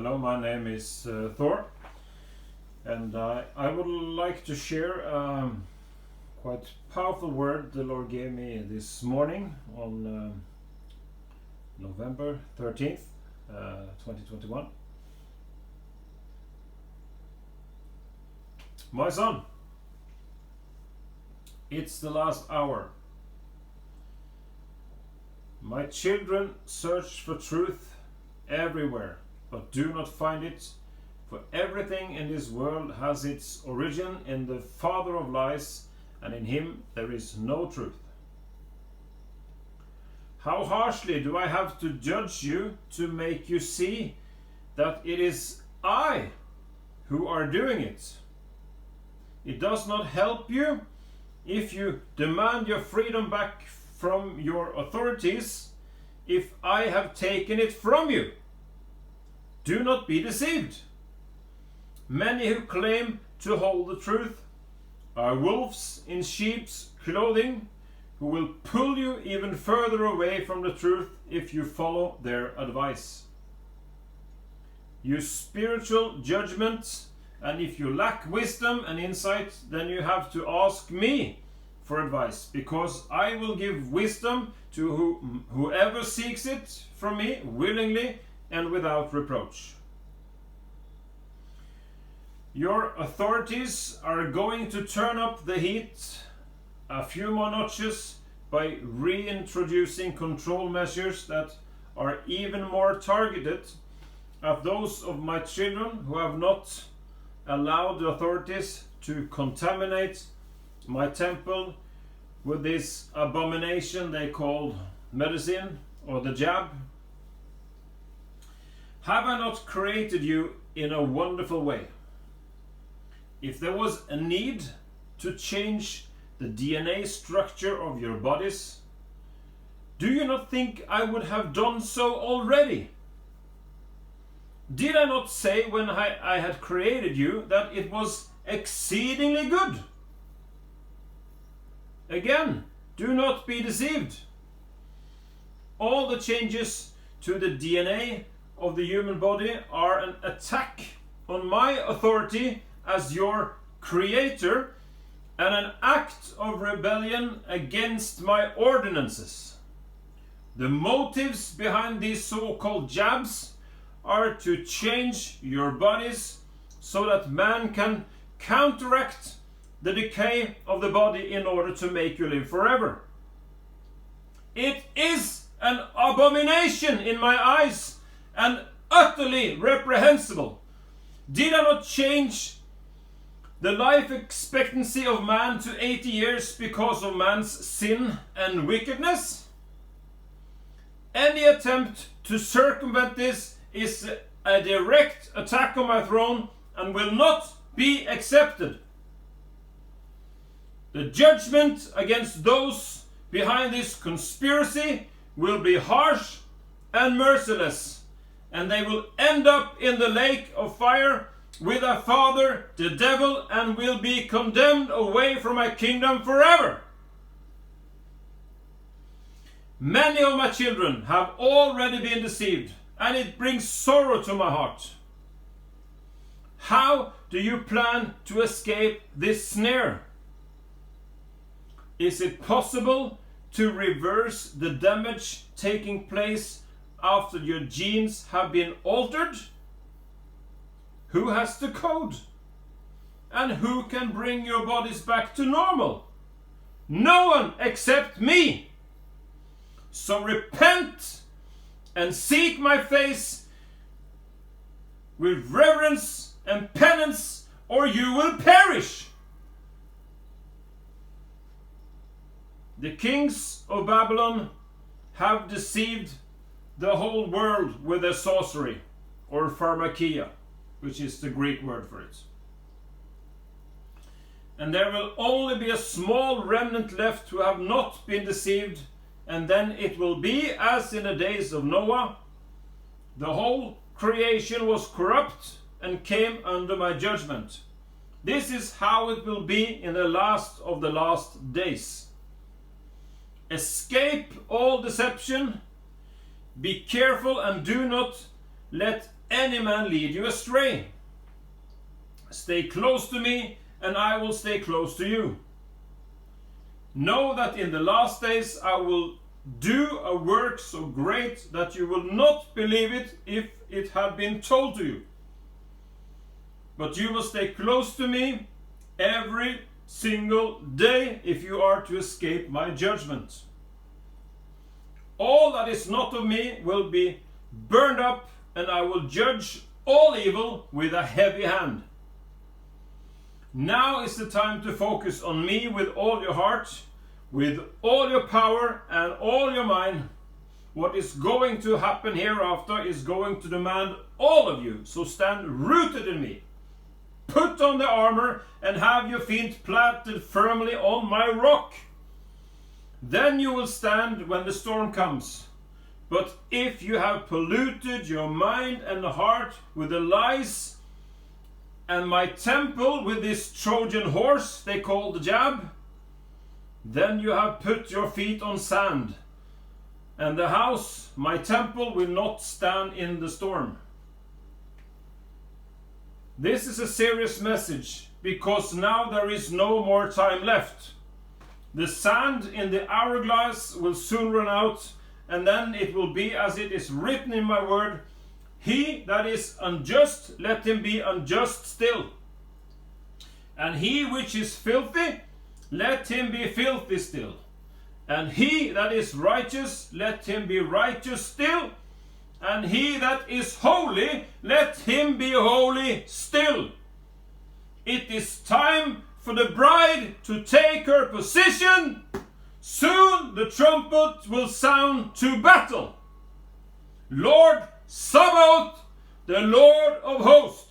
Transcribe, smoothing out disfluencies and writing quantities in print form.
Hello, my name is Thor, and I would like to share a quite powerful word the Lord gave me this morning on November 13th, 2021. My son, it's the last hour. My children search for truth everywhere, but do not find it, for everything in this world has its origin in the father of lies, and in him there is no truth. How harshly do I have to judge you to make you see that it is I who are doing it? It does not help you if you demand your freedom back from your authorities, if I have taken it from you. Do not be deceived. Many who claim to hold the truth are wolves in sheep's clothing, who will pull you even further away from the truth if you follow their advice. Use spiritual judgment, and if you lack wisdom and insight, then you have to ask me for advice, because I will give wisdom to whoever seeks it from me willingly and without reproach. Your authorities are going to turn up the heat a few more notches by reintroducing control measures that are even more targeted at those of my children who have not allowed the authorities to contaminate my temple with this abomination they call medicine or the jab. Have I not created you in a wonderful way? If there was a need to change the DNA structure of your bodies, do you not think I would have done so already? Did I not say when I had created you that it was exceedingly good? Again, do not be deceived. All the changes to the DNA of the human body are an attack on my authority as your creator and an act of rebellion against my ordinances. The motives behind these so-called jabs are to change your bodies so that man can counteract the decay of the body in order to make you live forever. It is an abomination in my eyes and utterly reprehensible. Did I not change the life expectancy of man to 80 years because of man's sin and wickedness? Any attempt to circumvent this is a direct attack on my throne and will not be accepted. The judgment against those behind this conspiracy will be harsh and merciless, and they will end up in the lake of fire with their father, the devil, and will be condemned away from my kingdom forever. Many of my children have already been deceived, and it brings sorrow to my heart. How do you plan to escape this snare? Is it possible to reverse the damage taking place after your genes have been altered? Who has the code? And who can bring your bodies back to normal? No one except me. So repent and seek my face with reverence and penance, or you will perish. The kings of Babylon have deceived the whole world with their sorcery, or pharmakia, which is the Greek word for it. And there will only be a small remnant left who have not been deceived, and then it will be as in the days of Noah. The whole creation was corrupt and came under my judgment. This is how it will be in the last of the last days. Escape all deception. Be careful and do not let any man lead you astray. Stay close to me, and I will stay close to you. Know that in the last days I will do a work so great that you will not believe it if it had been told to you. But you will stay close to me every single day if you are to escape my judgment. All that is not of me will be burned up, and I will judge all evil with a heavy hand. Now is the time to focus on me with all your heart, with all your power and all your mind. What is going to happen hereafter is going to demand all of you, so stand rooted in me. Put on the armor and have your feet planted firmly on my rock. Then you will stand when the storm comes. But if you have polluted your mind and heart with the lies, and my temple with this Trojan horse they call the jab, then you have put your feet on sand, and the house, my temple, will not stand in the storm. This is a serious message, because now there is no more time left. The sand in the hourglass will soon run out, and then it will be as it is written in my word, he that is unjust, let him be unjust still. And he which is filthy, let him be filthy still. And he that is righteous, let him be righteous still. And he that is holy, let him be holy still. It is time for the bride to take her position. Soon the trumpet will sound to battle. Lord Sabaoth, the Lord of hosts,